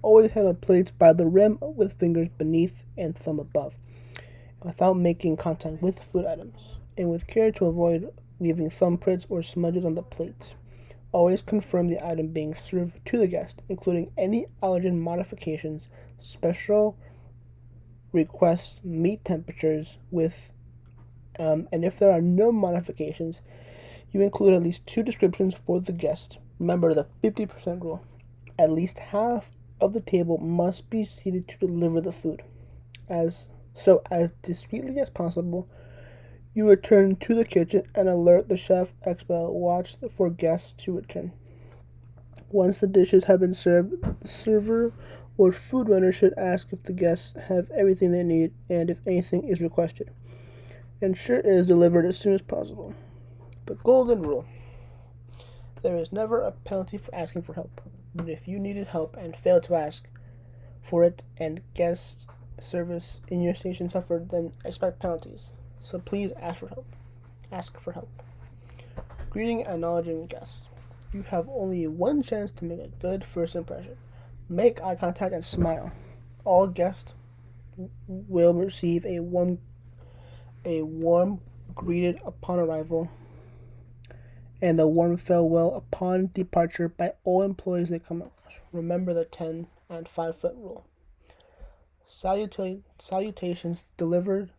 Always handle plates by the rim with fingers beneath and thumb above, without making contact with food items, and with care to avoid leaving thumbprints or smudges on the plates. Always confirm the item being served to the guest, including any allergen modifications, special requests, meat temperatures, and if there are no modifications, you include at least 2 descriptions for the guest. Remember the 50% rule. At least half of the table must be seated to deliver the food. As discreetly as possible, you return to the kitchen and alert the chef expo. Watch for guests to return. Once the dishes have been served, the server or food runner should ask if the guests have everything they need and if anything is requested. Ensure it is delivered as soon as possible. The golden rule. There is never a penalty for asking for help, but if you needed help and failed to ask for it and guest service in your station suffered, then expect penalties. So please ask for help. Ask for help. Greeting and acknowledging guests. You have only one chance to make a good first impression. Make eye contact and smile. All guests will receive a warm greeted upon arrival and a warm farewell upon departure by all employees that come across. Remember the 10 and 5-foot rule. Salutations delivered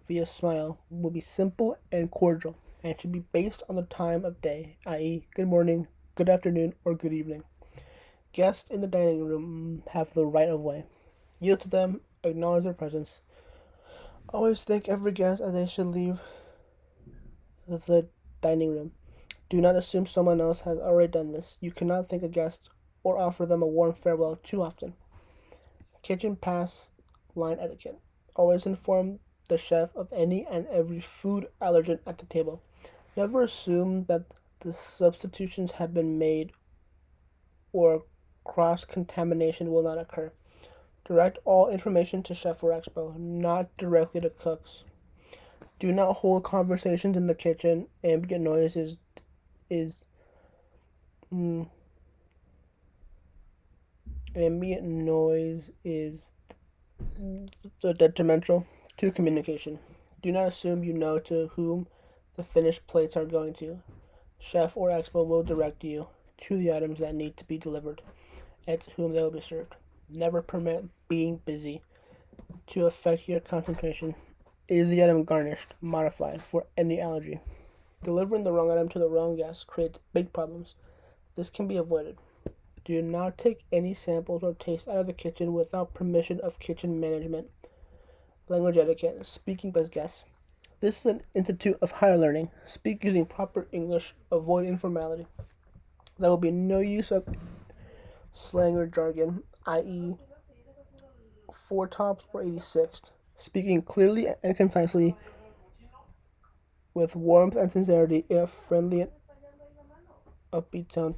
via smile will be simple and cordial and should be based on the time of day, i.e., good morning, good afternoon, or good evening. Guests in the dining room have the right of way. Yield to them, acknowledge their presence. Always thank every guest as they should leave the dining room. Do not assume someone else has already done this. You cannot thank a guest or offer them a warm farewell too often. Kitchen pass line etiquette. Always inform the chef of any and every food allergen at the table. Never assume that the substitutions have been made or cross-contamination will not occur. Direct all information to chef or expo, not directly to cooks. Do not hold conversations in the kitchen. Ambient noise is detrimental to communication. Do not assume you know to whom the finished plates are going to. Chef or expo will direct you to the items that need to be delivered and to whom they will be served. Never permit being busy to affect your concentration. Is the item garnished, modified for any allergy? Delivering the wrong item to the wrong guest creates big problems. This can be avoided. Do not take any samples or taste out of the kitchen without permission of kitchen management. Language etiquette. Speaking as guests. This is an institute of higher learning. Speak using proper English. Avoid informality. There will be no use of slang or jargon, i.e., four tops or 86th. Speaking clearly and concisely with warmth and sincerity in a friendly and upbeat tone.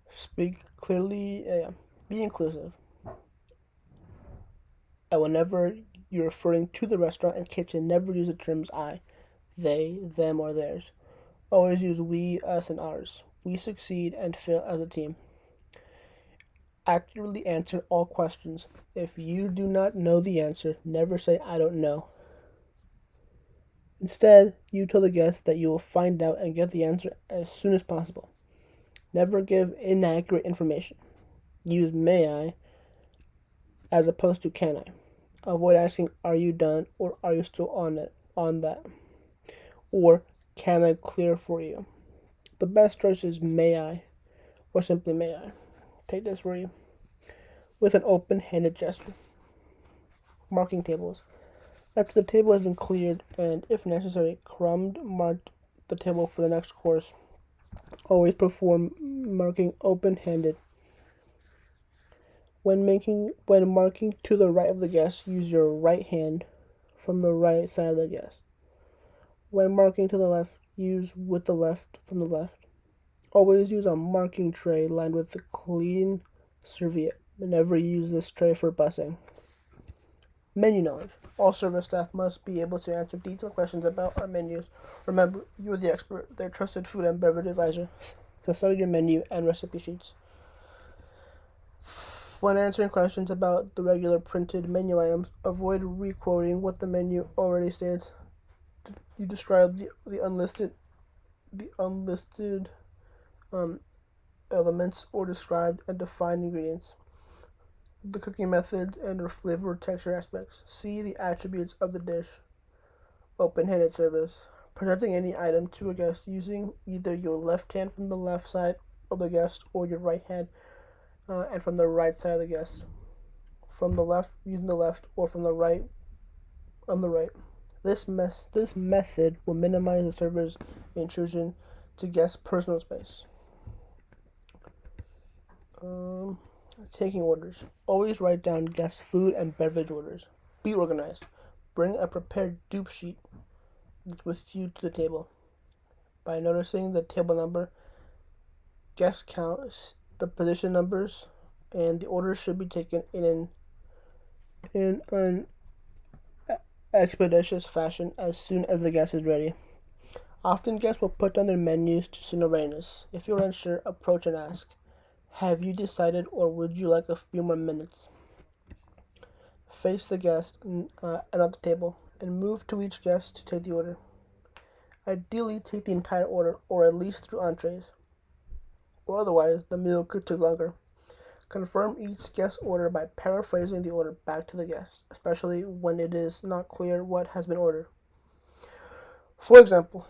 Speak clearly, be inclusive. And whenever you're referring to the restaurant and kitchen, never use the terms I, they, them, or theirs. Always use we, us, and ours. We succeed and fail as a team. Accurately answer all questions. If you do not know the answer, never say I don't know. Instead, you tell the guest that you will find out and get the answer as soon as possible. Never give inaccurate information. Use may I as opposed to can I. Avoid asking are you done or are you still on that. Or can I clear for you? The best choice is may I or simply may I. Take this for you. With an open-handed gesture. Marking tables. After the table has been cleared and, if necessary, crumbed, mark the table for the next course. Always perform marking open-handed. When marking to the right of the guest, use your right hand from the right side of the guest. When marking to the left, use with the left from the left. Always use a marking tray lined with a clean serviette. Never use this tray for bussing. Menu knowledge. All service staff must be able to answer detailed questions about our menus. Remember, you're the expert, their trusted food and beverage advisor. So study your menu and recipe sheets. When answering questions about the regular printed menu items, avoid re-quoting what the menu already states. You describe the unlisted um, elements or described and defined ingredients, the cooking methods, and or flavor texture aspects. See the attributes of the dish. Open-handed service. Presenting any item to a guest using either your left hand from the left side of the guest or your right hand and from the right side of the guest. From the left, using the left, or from the right on the right. This method will minimize the server's intrusion to guests' personal space. Taking orders. Always write down guest food and beverage orders. Be organized. Bring a prepared dupe sheet with you to the table. By noticing the table number, guest count, the position numbers, and the orders should be taken in an expeditious fashion as soon as the guest is ready. Often guests will put down their menus to signal readiness. If you're unsure, approach and ask, "Have you decided or would you like a few more minutes?" Face the guest and at the table and move to each guest to take the order. Ideally, take the entire order or at least through entrees, or otherwise the meal could take longer. Confirm each guest's order by paraphrasing the order back to the guest, especially when it is not clear what has been ordered. For example,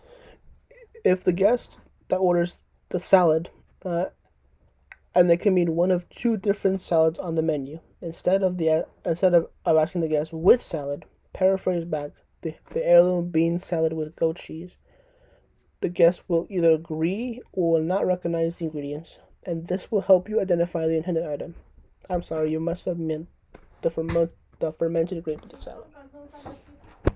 if the guest that orders the salad and they can mean one of two different salads on the menu, instead of asking the guest which salad, paraphrase back the heirloom bean salad with goat cheese. The guest will either agree or will not recognize the ingredients, and this will help you identify the intended item. I'm sorry, you must have meant the fermented grape salad.